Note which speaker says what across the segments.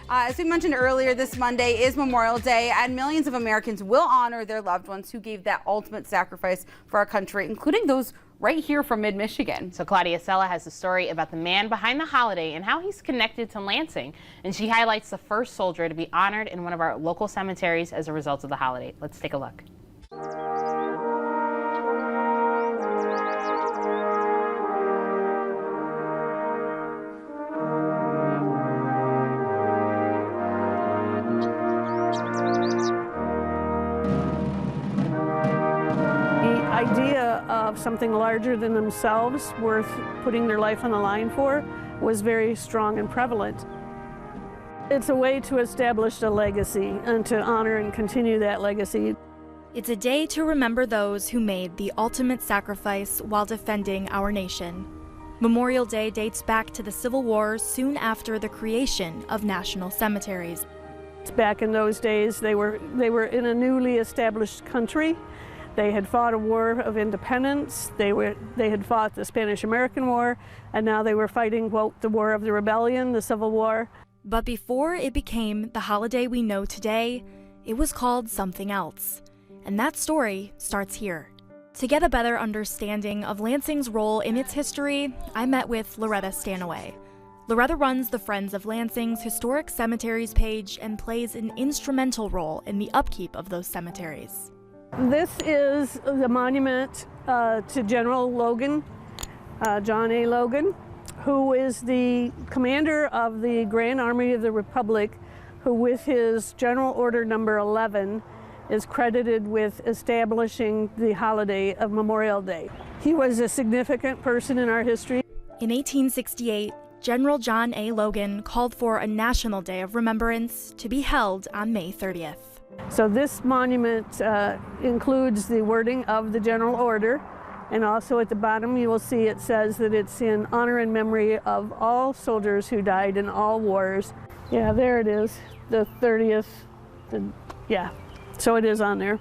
Speaker 1: As we mentioned earlier, this Monday is Memorial Day, and millions of Americans will honor their loved ones who gave that ultimate sacrifice for our country, including those right here from mid-Michigan.
Speaker 2: So Claudia Sella has a story about the man behind the holiday and how he's connected to Lansing. And she highlights the first soldier to be honored in one of our local cemeteries as a result of the holiday. Let's take a look.
Speaker 3: Idea of something larger than themselves worth putting their life on the line for was very strong and prevalent. It's a way to establish a legacy and to honor and continue that legacy.
Speaker 4: It's a day to remember those who made the ultimate sacrifice while defending our nation. Memorial Day dates back to the Civil War soon after the creation of national cemeteries.
Speaker 3: Back in those days, they were in a newly established country. They had fought a war of independence, they had fought the Spanish-American War, and now they were fighting, quote, the War of the Rebellion, the Civil War.
Speaker 4: But before it became the holiday we know today, it was called something else. And that story starts here. To get a better understanding of Lansing's role in its history, I met with Loretta Stanaway. Loretta runs the Friends of Lansing's Historic Cemeteries page and plays an instrumental role in the upkeep of those cemeteries.
Speaker 3: This is the monument to General Logan, John A. Logan, who is the commander of the Grand Army of the Republic, who with his General Order number 11 is credited with establishing the holiday of Memorial Day. He was a significant person in our history.
Speaker 4: In 1868, General John A. Logan called for a National Day of Remembrance to be held on May 30th.
Speaker 3: So this monument includes the wording of the General Order, and also at the bottom you will see it says that it's in honor and memory of all soldiers who died in all wars. Yeah, there it is, the 30th, yeah, so it is on there.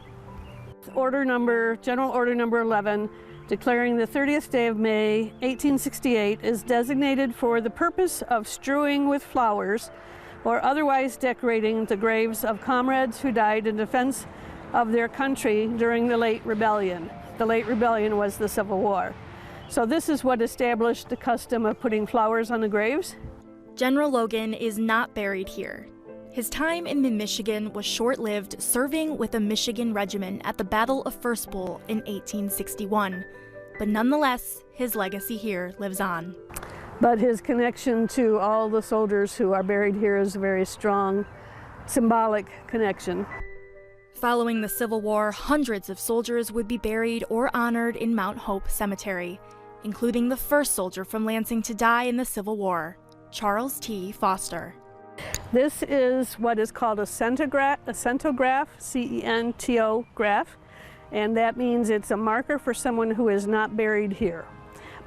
Speaker 3: General Order number 11, declaring the 30th day of May, 1868, is designated for the purpose of strewing with flowers or otherwise decorating the graves of comrades who died in defense of their country during the late rebellion. The late rebellion was the Civil War. So this is what established the custom of putting flowers on the graves.
Speaker 4: General Logan is not buried here. His time in mid-Michigan was short-lived, serving with a Michigan regiment at the Battle of First Bull in 1861. But nonetheless, his legacy here lives on.
Speaker 3: But his connection to all the soldiers who are buried here is a very strong, symbolic connection.
Speaker 4: Following the Civil War, hundreds of soldiers would be buried or honored in Mount Hope Cemetery, including the first soldier from Lansing to die in the Civil War, Charles T. Foster.
Speaker 3: This is what is called a centograph, C-E-N-T-O graph, and that means it's a marker for someone who is not buried here.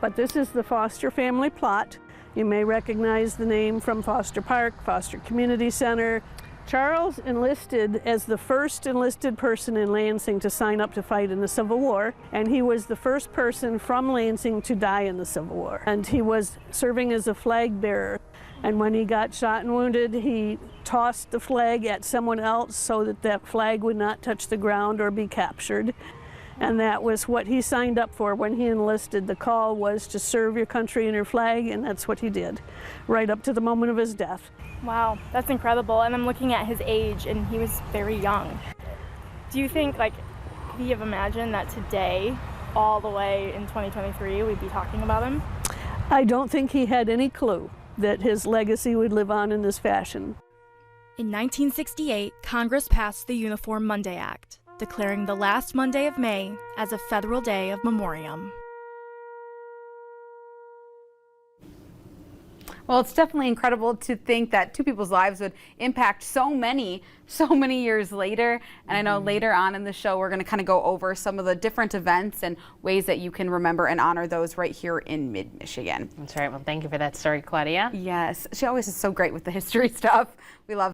Speaker 3: But this is the Foster family plot. You may recognize the name from Foster Park, Foster Community Center. Charles enlisted as the first enlisted person in Lansing to sign up to fight in the Civil War, and he was the first person from Lansing to die in the Civil War. And he was serving as a flag bearer. And when he got shot and wounded, he tossed the flag at someone else so that that flag would not touch the ground or be captured. And that was what he signed up for when he enlisted. The call was to serve your country and your flag, and that's what he did, right up to the moment of his death.
Speaker 5: Wow, that's incredible. And I'm looking at his age, and he was very young. Do you think, could you have imagined that today, all the way in 2023, we'd be talking about him?
Speaker 3: I don't think he had any clue that his legacy would live on in this fashion.
Speaker 4: In 1968, Congress passed the Uniform Monday Act, declaring the last Monday of May as a federal day of memoriam.
Speaker 1: Well, it's definitely incredible to think that two people's lives would impact so many years later. And I know later on in the show, we're going to kind of go over some of the different events and ways that you can remember and honor those right here in mid-Michigan.
Speaker 2: That's right. Well, thank you for that story, Claudia.
Speaker 1: Yes, she always is so great with the history stuff. We love